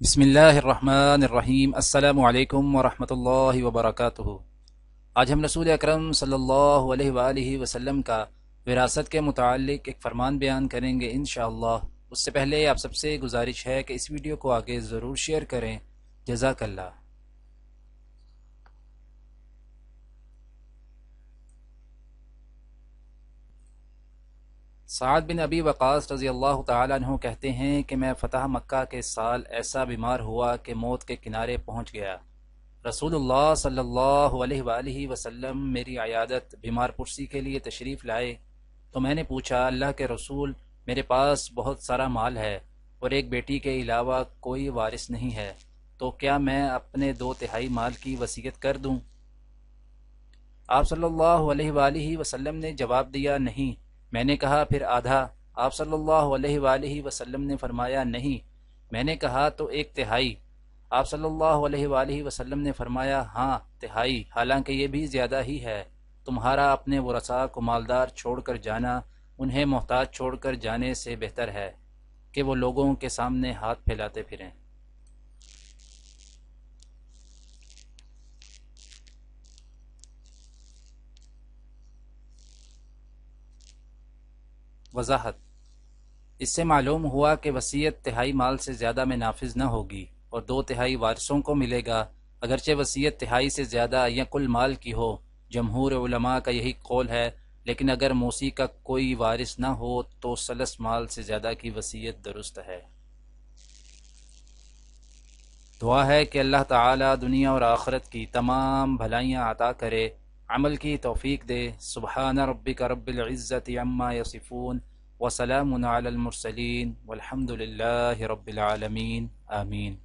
بسم اللہ الرحمن الرحیم۔ السلام علیکم ورحمۃ اللہ وبرکاتہ۔ آج ہم رسول اکرم صلی اللہ علیہ وآلہ وسلم کا وراثت کے متعلق ایک فرمان بیان کریں گے انشاءاللہ۔ اس سے پہلے آپ سب سے گزارش ہے کہ اس ویڈیو کو آگے ضرور شیئر کریں۔ جزاک اللہ۔ سعد بن ابی وقاص رضی اللہ تعالیٰ عنہ کہتے ہیں کہ میں فتح مکہ کے سال ایسا بیمار ہوا کہ موت کے کنارے پہنچ گیا۔ رسول اللہ صلی اللہ علیہ وآلہ وسلم میری عیادت بیمار پرسی کے لیے تشریف لائے تو میں نے پوچھا، اللہ کے رسول، میرے پاس بہت سارا مال ہے اور ایک بیٹی کے علاوہ کوئی وارث نہیں ہے، تو کیا میں اپنے 2/3 مال کی وصیت کر دوں؟ آپ صلی اللہ علیہ وآلہ وسلم نے جواب دیا، نہیں۔ میں نے کہا، پھر آدھا؟ آپ صلی اللہ علیہ وآلہ وسلم نے فرمایا، نہیں۔ میں نے کہا، تو 1/3؟ آپ صلی اللہ علیہ وآلہ وسلم نے فرمایا، ہاں، 1/3، حالانکہ یہ بھی زیادہ ہی ہے۔ تمہارا اپنے ورثاء کو مالدار چھوڑ کر جانا انہیں محتاج چھوڑ کر جانے سے بہتر ہے کہ وہ لوگوں کے سامنے ہاتھ پھیلاتے پھریں۔ وضاحت: اس سے معلوم ہوا کہ وصیت 1/3 مال سے زیادہ میں نافذ نہ ہوگی اور 2/3 وارثوں کو ملے گا، اگرچہ وصیت 1/3 سے زیادہ یا کل مال کی ہو۔ جمہور علماء کا یہی قول ہے، لیکن اگر موصی کا کوئی وارث نہ ہو تو ثلث مال سے زیادہ کی وصیت درست ہے۔ دعا ہے کہ اللہ تعالی دنیا اور آخرت کی تمام بھلائیاں عطا کرے، عمل کی توفیق دے۔ سبحان ربک رب العزت عما یصفون وسلام علی المرسلین والحمد للہ رب العالمین، آمین۔